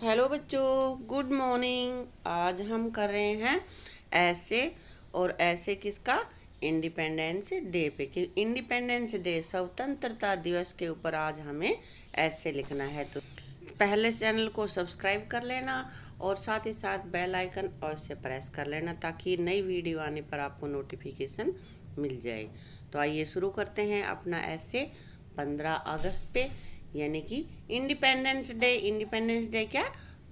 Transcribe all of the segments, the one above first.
Hello बच्चों, good morning. आज हम कर रहे हैं ऐसे और ऐसे किसका इंडिपेंडेंस डे पे कि इंडिपेंडेंस डे स्वतंत्रता दिवस के ऊपर आज हमें ऐसे लिखना है। तो पहले चैनल को सब्सक्राइब कर लेना और साथ ही साथ बेल आइकन और से प्रेस कर लेना ताकि नई वीडियो आने पर आपको नोटिफिकेशन मिल जाए। तो आइए शुरू करते हैं अपना ऐसे 15 अगस्त पे यानी कि इंडिपेंडेंस डे क्या,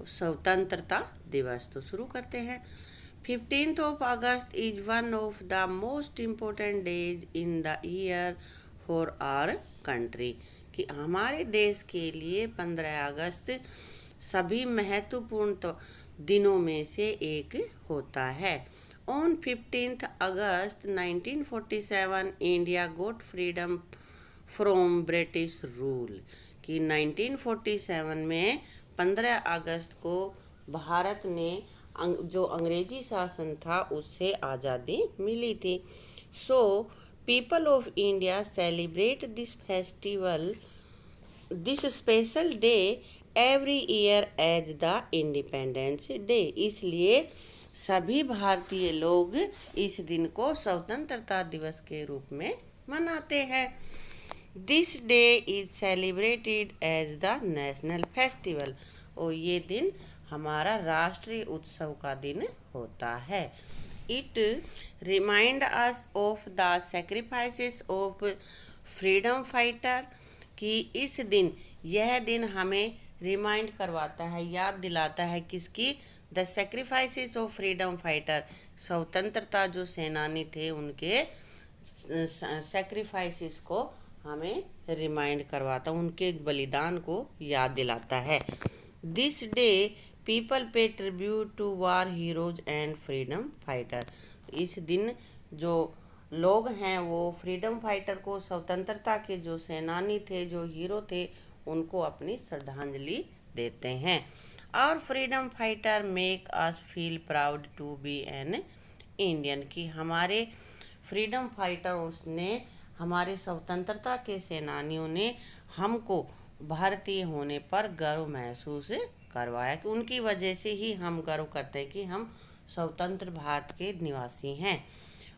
स्वतंत्रता दिवस। तो शुरू करते हैं। 15th of August is one of the most important days in the year for our country। कि हमारे देश के लिए 15 अगस्त सभी महत्वपूर्ण तो दिनों में से एक होता है। On 15th August 1947 India got freedom from British rule. कि 1947 में 15 अगस्त को भारत ने जो अंग्रेजी शासन था उससे आज़ादी मिली थी। So people of India celebrate this special day every year as the independence day. इसलिए सभी भारतीय लोग इस दिन को स्वतंत्रता दिवस के रूप में मनाते हैं। This day is celebrated as the national festival. और ये दिन हमारा राष्ट्रीय उत्सव का दिन होता है। It remind us of the sacrifices of freedom fighter. कि इस दिन यह दिन हमें रिमाइंड करवाता है, याद दिलाता है किसकी, the sacrifices of freedom fighter. स्वतंत्रता जो सेनानी थे उनके सेक्रीफाइसेस को हमें रिमाइंड करवाता, उनके बलिदान को याद दिलाता है। This day people pay tribute to war heroes and freedom fighter. इस दिन जो लोग हैं वो फ्रीडम फाइटर को, स्वतंत्रता के जो सेनानी थे, जो हीरो थे, उनको अपनी श्रद्धांजलि देते हैं। और freedom fighter make us feel proud to be an Indian. कि हमारे फ्रीडम फाइटर उसने, हमारे स्वतंत्रता के सेनानियों ने हमको भारतीय होने पर गर्व महसूस करवाया। कि उनकी वजह से ही हम गर्व करते हैं कि हम स्वतंत्र भारत के निवासी हैं।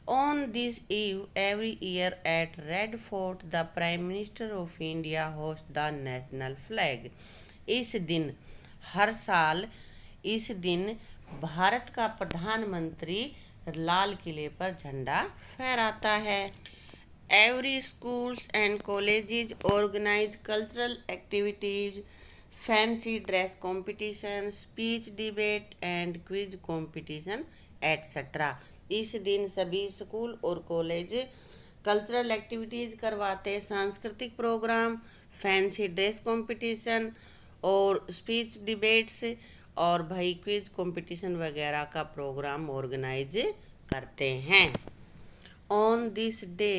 On this eve every year at Red Fort the prime minister of India host the national flag. इस दिन हर साल इस दिन भारत का प्रधानमंत्री लाल किले पर झंडा फहराता है। Every schools and colleges organize cultural activities, fancy dress competition, speech debate and quiz competition, etc. इस दिन सभी स्कूल और कॉलेज कल्चरल एक्टिविटीज़ करवाते, सांस्कृतिक प्रोग्राम, फैंसी ड्रेस कंपटीशन और स्पीच डिबेट्स और भाई क्विज कंपटीशन वगैरह का प्रोग्राम ऑर्गेनाइज करते हैं। On this day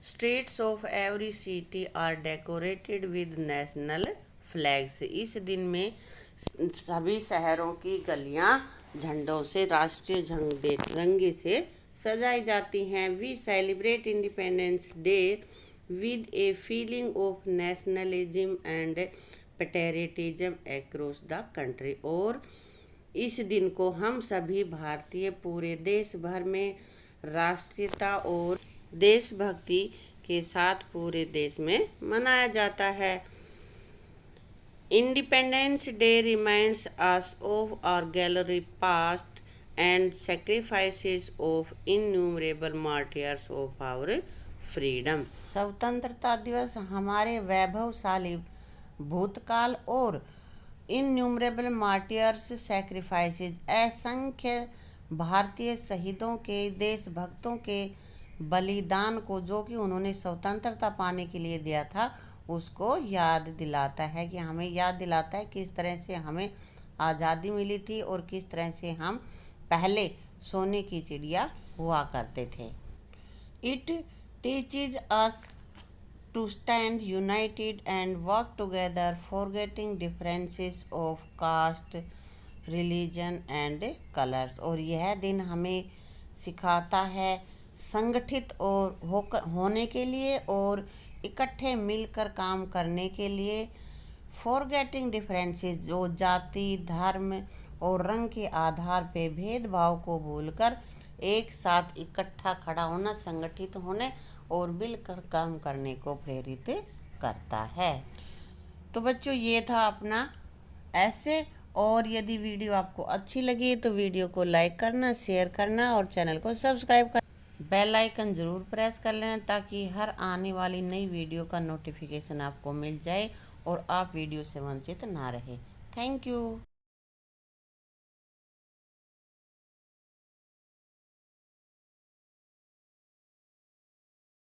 streets of every city are decorated with national flags. इस दिन में सभी शहरों की गलियां झंडों से, राष्ट्रीय झंडे तिरंगे से सजाई जाती हैं। We celebrate independence day with a feeling of nationalism and patriotism across the country. और इस दिन को हम सभी भारतीय पूरे देश भर में राष्ट्रीयता और देशभक्ति के साथ पूरे देश में मनाया जाता है। Independence day reminds us of our gallery past and sacrifices of innumerable martyrs of our freedom. स्वतंत्रता दिवस हमारे वैभवशाली भूतकाल और इन्यूमरेबल मार्टियर्स सेक्रीफाइसेस, असंख्य भारतीय शहीदों के, देशभक्तों के बलिदान को, जो कि उन्होंने स्वतंत्रता पाने के लिए दिया था, उसको याद दिलाता है। कि हमें याद दिलाता है किस तरह से हमें आज़ादी मिली थी और किस तरह से हम पहले सोने की चिड़िया हुआ करते थे। It teaches us to stand united and work together forgetting differences of caste, religion and colours. और यह दिन हमें सिखाता है संगठित और होने के लिए और इकट्ठे मिलकर काम करने के लिए, फॉरगेटिंग डिफरेंसेस, जो जाति, धर्म और रंग के आधार पे भेदभाव को भूलकर एक साथ इकट्ठा खड़ा होना, संगठित होने और मिलकर काम करने को प्रेरित करता है। तो बच्चों, ये था अपना ऐसे। और यदि वीडियो आपको अच्छी लगी तो वीडियो को लाइक करना, शेयर करना और चैनल को सब्सक्राइब करना, बेल आइकन ज़रूर प्रेस कर लेना ताकि हर आने वाली नई वीडियो का नोटिफिकेशन आपको मिल जाए और आप वीडियो से वंचित ना रहे। Thank you.